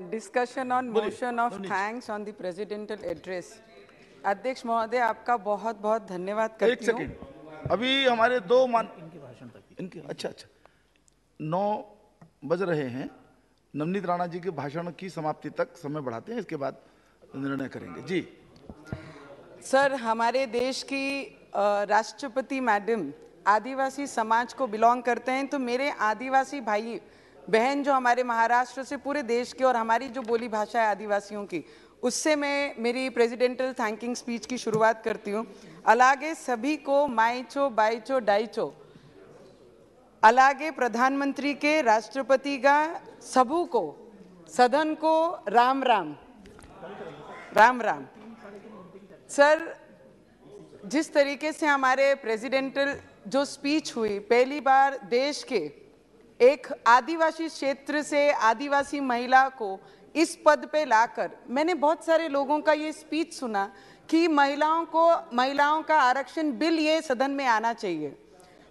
discussion on motion of thanks on the presidential address. अध्यक्ष महोदय, आपका बहुत बहुत धन्यवाद करती हूँ। एक सेकंड, अभी हमारे दो इनके भाषण तक इनके अच्छा 9 बज रहे हैं। नवनीत राणा जी के भाषण की समाप्ति तक समय बढ़ाते हैं, इसके बाद निर्णय करेंगे। जी सर, हमारे देश की राष्ट्रपति मैडम आदिवासी समाज को बिलोंग करते हैं, तो मेरे आदिवासी भाई बहन जो हमारे महाराष्ट्र से पूरे देश के और हमारी जो बोली भाषा है आदिवासियों की, उससे मैं मेरी प्रेसिडेंटल थैंकिंग स्पीच की शुरुआत करती हूँ। अलागे सभी को माइचो बाइचो डाइचो, अलागे प्रधानमंत्री के राष्ट्रपति का सबू को सदन को राम राम राम राम। सर, जिस तरीके से हमारे प्रेसिडेंटल जो स्पीच हुई, पहली बार देश के एक आदिवासी क्षेत्र से आदिवासी महिला को इस पद पे लाकर, मैंने बहुत सारे लोगों का ये स्पीच सुना कि महिलाओं का आरक्षण बिल ये सदन में आना चाहिए।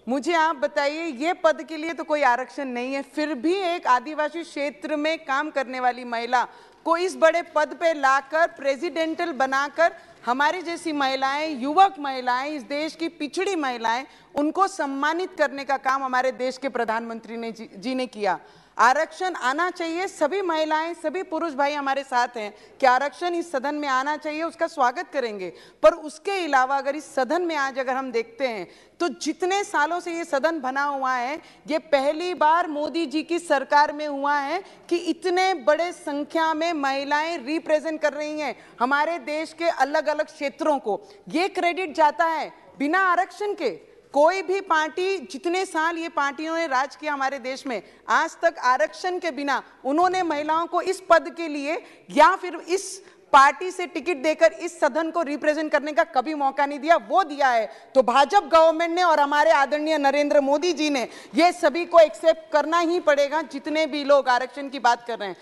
मुझे आप बताइए, ये पद के लिए तो कोई आरक्षण नहीं है, फिर भी एक आदिवासी क्षेत्र में काम करने वाली महिला को इस बड़े पद पे लाकर प्रेसिडेंटल बनाकर हमारी जैसी महिलाएं, युवक महिलाएं, इस देश की पिछड़ी महिलाएं, उनको सम्मानित करने का काम हमारे देश के प्रधानमंत्री जी ने किया। आरक्षण आना चाहिए, सभी महिलाएं, सभी पुरुष भाई हमारे साथ हैं कि आरक्षण इस सदन में आना चाहिए, उसका स्वागत करेंगे। पर उसके अलावा अगर इस सदन में आज अगर हम देखते हैं तो जितने सालों से ये सदन बना हुआ है, ये पहली बार मोदी जी की सरकार में हुआ है कि इतने बड़े संख्या में महिलाएं रिप्रेजेंट कर रही हैं हमारे देश के अलग अलग क्षेत्रों को। ये क्रेडिट जाता है बिना आरक्षण के। कोई भी पार्टी, जितने साल ये पार्टियों ने राज किया हमारे देश में, आज तक आरक्षण के बिना उन्होंने महिलाओं को इस पद के लिए या फिर इस पार्टी से टिकट देकर इस सदन को रिप्रेजेंट करने का कभी मौका नहीं दिया। वो दिया है तो भाजपा गवर्नमेंट ने और हमारे आदरणीय नरेंद्र मोदी जी ने, ये सभी को एक्सेप्ट करना ही पड़ेगा। जितने भी लोग आरक्षण की बात कर रहे हैं,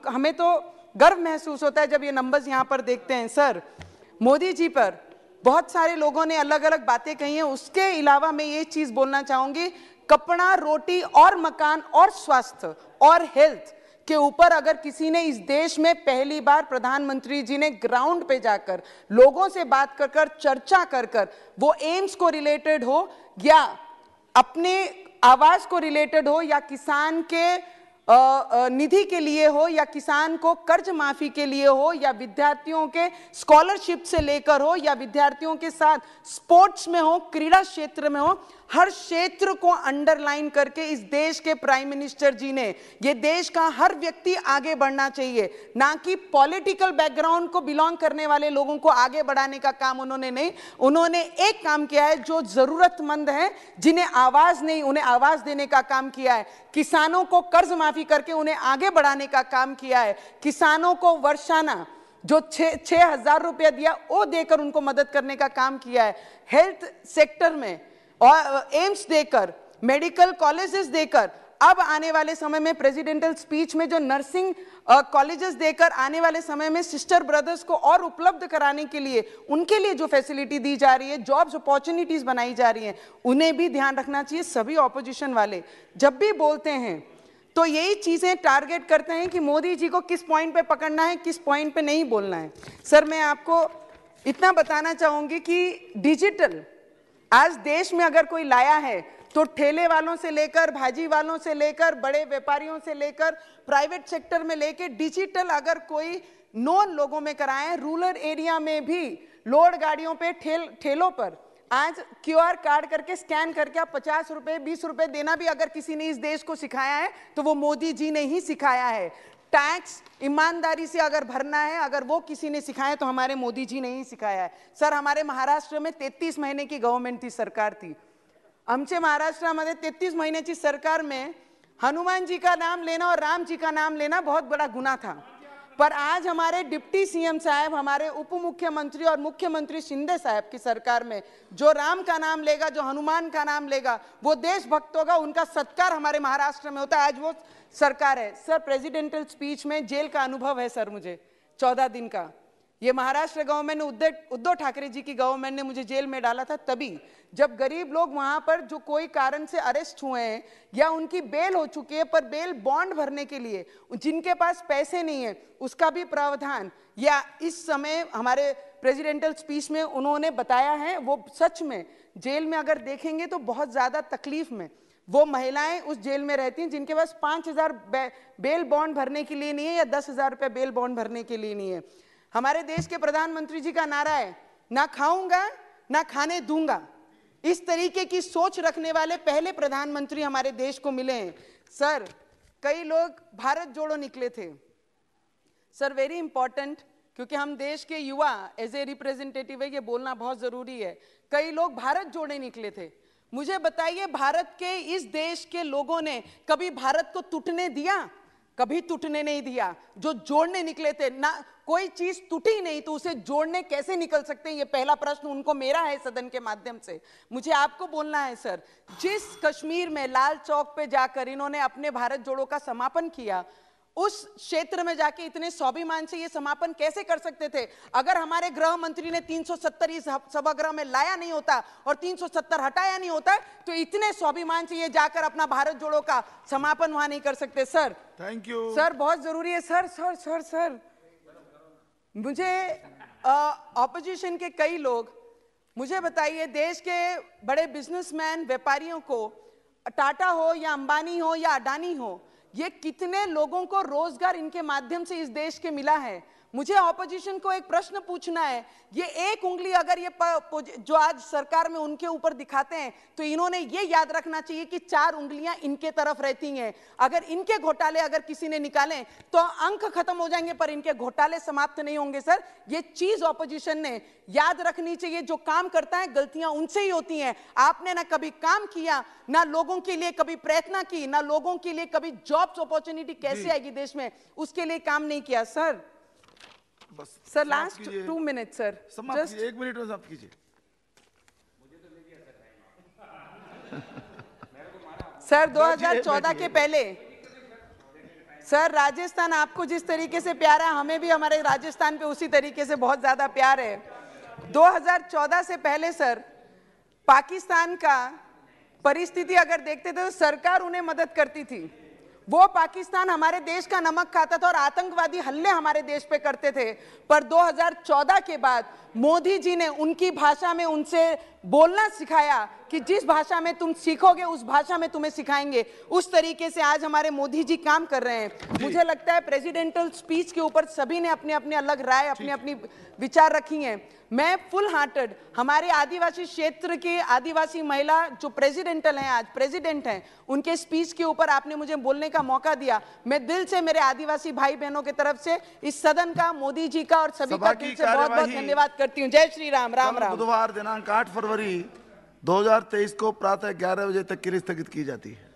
हमें तो गर्व महसूस होता है जब ये नंबर्स यहाँ पर देखते हैं। सर, मोदी जी पर बहुत सारे लोगों ने अलग अलग बातें कही हैं, उसके अलावा मैं ये चीज बोलना चाहूंगी, कपड़ा, रोटी और मकान और स्वास्थ्य और हेल्थ के ऊपर अगर किसी ने इस देश में पहली बार प्रधानमंत्री जी ने ग्राउंड पे जाकर लोगों से बात कर चर्चा कर वो एम्स को रिलेटेड हो या अपने आवास को रिलेटेड हो या किसान के निधि के लिए हो या किसान को कर्ज माफी के लिए हो या विद्यार्थियों के स्कॉलरशिप से लेकर हो या विद्यार्थियों के साथ स्पोर्ट्स में हो, क्रीड़ा क्षेत्र में हो, हर क्षेत्र को अंडरलाइन करके इस देश के प्राइम मिनिस्टर जी ने, ये देश का हर व्यक्ति आगे बढ़ना चाहिए, ना कि पॉलिटिकल बैकग्राउंड को बिलोंग करने वाले लोगों को आगे बढ़ाने का काम उन्होंने नहीं। उन्होंने एक काम किया है, जो जरूरतमंद है, जिन्हें आवाज नहीं, उन्हें आवाज देने का काम किया है। किसानों को कर्ज माफी करके उन्हें आगे बढ़ाने का काम किया है। किसानों को वर्षाना जो 6,000 रुपया दिया वो देकर उनको मदद करने का काम किया है। हेल्थ सेक्टर में और एम्स देकर, मेडिकल कॉलेजेस देकर, अब आने वाले समय में प्रेसिडेंटल स्पीच में जो नर्सिंग कॉलेजेस देकर आने वाले समय में सिस्टर ब्रदर्स को और उपलब्ध कराने के लिए, उनके लिए जो फैसिलिटी दी जा रही है, जॉब्स अपॉर्चुनिटीज बनाई जा रही हैं, उन्हें भी ध्यान रखना चाहिए। सभी ऑपोजिशन वाले जब भी बोलते हैं तो यही चीजें टारगेट करते हैं कि मोदी जी को किस पॉइंट पे पकड़ना है, किस पॉइंट पे नहीं बोलना है। सर, मैं आपको इतना बताना चाहूंगी कि डिजिटल आज देश में अगर कोई लाया है तो ठेले वालों से लेकर, भाजी वालों से लेकर, बड़े व्यापारियों से लेकर, प्राइवेट सेक्टर में लेकर डिजिटल अगर कोई नॉन लोगों में कराए, रूरल एरिया में भी लोड गाड़ियों पे, ठेलों पर आज QR कार्ड करके स्कैन करके आप 50 रुपए 20 रुपए देना भी अगर किसी ने इस देश को सिखाया है तो वो मोदी जी ने ही सिखाया है। टैक्स ईमानदारी से अगर भरना है, अगर वो किसी ने सिखाया तो हमारे मोदी जी ने ही सिखाया है। सर, हमारे महाराष्ट्र में 33 महीने की गवर्नमेंट थी, सरकार थी। आमच्या महाराष्ट्रामध्ये 33 महीन्याची सरकार में हनुमान जी का नाम लेना और राम जी का नाम लेना बहुत बड़ा गुनाह था। पर आज हमारे डिप्टी सीएम साहब, हमारे उप मुख्यमंत्री और मुख्यमंत्री शिंदे साहब की सरकार में जो राम का नाम लेगा, जो हनुमान का नाम लेगा, वो देशभक्त होगा, उनका सत्कार हमारे महाराष्ट्र में होता है। आज वो सरकार है। सर, प्रेसिडेंटल स्पीच में जेल का अनुभव है सर, मुझे 14 दिन का। ये महाराष्ट्र गवर्नमेंट ने उद्धव ठाकरे जी की गवर्नमेंट ने मुझे जेल में डाला था तभी, जब गरीब लोग वहां पर जो कोई कारण से अरेस्ट हुए हैं या उनकी बेल हो चुकी है, पर बेल बॉन्ड भरने के लिए जिनके पास पैसे नहीं है उसका भी प्रावधान, या इस समय हमारे प्रेसिडेंटल स्पीच में उन्होंने बताया है, वो सच में जेल में अगर देखेंगे तो बहुत ज्यादा तकलीफ में वो महिलाएं उस जेल में रहती हैं जिनके पास 5,000 बेल बॉन्ड भरने के लिए नहीं है या 10,000 रुपए बेल बॉन्ड भरने के लिए नहीं है। हमारे देश के प्रधानमंत्री जी का नारा है, ना खाऊंगा ना खाने दूंगा। इस तरीके की सोच रखने वाले पहले प्रधानमंत्री हमारे देश को मिले हैं। सर, कई लोग भारत जोड़ो निकले थे। सर, वेरी इंपॉर्टेंट, क्योंकि हम देश के युवा एज ए रिप्रेजेंटेटिव है, ये बोलना बहुत जरूरी है। कई लोग भारत जोड़े निकले थे। मुझे बताइए, भारत के इस देश के लोगों ने कभी भारत को टूटने दिया? कभी टूटने नहीं दिया। जो जोड़ने निकले थे ना, कोई चीज टूटी नहीं तो उसे जोड़ने कैसे निकल सकते हैं? ये पहला प्रश्न उनको मेरा है सदन के माध्यम से। मुझे आपको बोलना है सर, जिस कश्मीर में लाल चौक पे जाकर इन्होंने अपने भारत जोड़ो का समापन किया, उस क्षेत्र में जाके इतने स्वाभिमान से ये समापन कैसे कर सकते थे? अगर हमारे गृह मंत्री ने 370 इस सभागृह में लाया नहीं होता और 370 हटाया नहीं होता, तो इतने स्वाभिमान से ये जाकर अपना भारत जोड़ो का समापन वहां नहीं कर सकते। सर, थैंक यू सर, बहुत जरूरी है सर। सर सर सर मुझे ऑपोजिशन के कई लोग, मुझे बताइए, देश के बड़े बिजनेसमैन व्यापारियों को, टाटा हो या अंबानी हो या अडानी हो, ये कितने लोगों को रोजगार इनके माध्यम से इस देश के मिला है? मुझे ऑपोजिशन को एक प्रश्न पूछना है, ये एक उंगली अगर ये जो आज सरकार में उनके ऊपर दिखाते हैं, तो इन्होंने ये याद रखना चाहिए कि 4 उंगलियां इनके तरफ रहती हैं। अगर इनके घोटाले अगर किसी ने निकाले तो अंक खत्म हो जाएंगे, पर इनके घोटाले समाप्त नहीं होंगे। सर, ये चीज ऑपोजिशन ने याद रखनी चाहिए। जो काम करता है गलतियां उनसे ही होती हैं। आपने ना कभी काम किया, ना लोगों के लिए कभी प्रयत्न की, ना लोगों के लिए कभी जॉब्स अपॉर्चुनिटी कैसे आएगी देश में, उसके लिए काम नहीं किया। सर, बस sir, last 2 minute sir, just 1 minute में समाप्त कीजिए। सर, 2014 के पहले सर, राजस्थान आपको जिस तरीके से प्यार है, हमें भी हमारे राजस्थान पे उसी तरीके से बहुत ज्यादा प्यार है। 2014 से पहले सर, पाकिस्तान का परिस्थिति अगर देखते थे तो सरकार उन्हें मदद करती थी। वो पाकिस्तान हमारे देश का नमक खाता था और आतंकवादी हमले हमारे देश पे करते थे। पर 2014 के बाद मोदी जी ने उनकी भाषा में उनसे बोलना सिखाया कि जिस भाषा में तुम सीखोगे उस भाषा में तुम्हें सिखाएंगे। उस तरीके से आज हमारे मोदी जी काम कर रहे हैं। मुझे लगता है प्रेसिडेंटल स्पीच के ऊपर सभी ने अपने अपने अलग राय, अपनी अपनी विचार रखी हैं। मैं फुल हार्टेड हमारे आदिवासी क्षेत्र के आदिवासी महिला जो प्रेसिडेंटल हैं, आज प्रेसिडेंट हैं, उनके स्पीच के ऊपर आपने मुझे बोलने का मौका दिया। मैं दिल से मेरे आदिवासी भाई बहनों की तरफ से इस सदन का, मोदी जी का और सभी का दिल से बहुत बहुत धन्यवाद करती हूँ। जय श्री राम। राम राम। बुधवार दिनांक 8 फरवरी 2023 को प्रातः 11 बजे तक के लिए स्थगित की जाती है।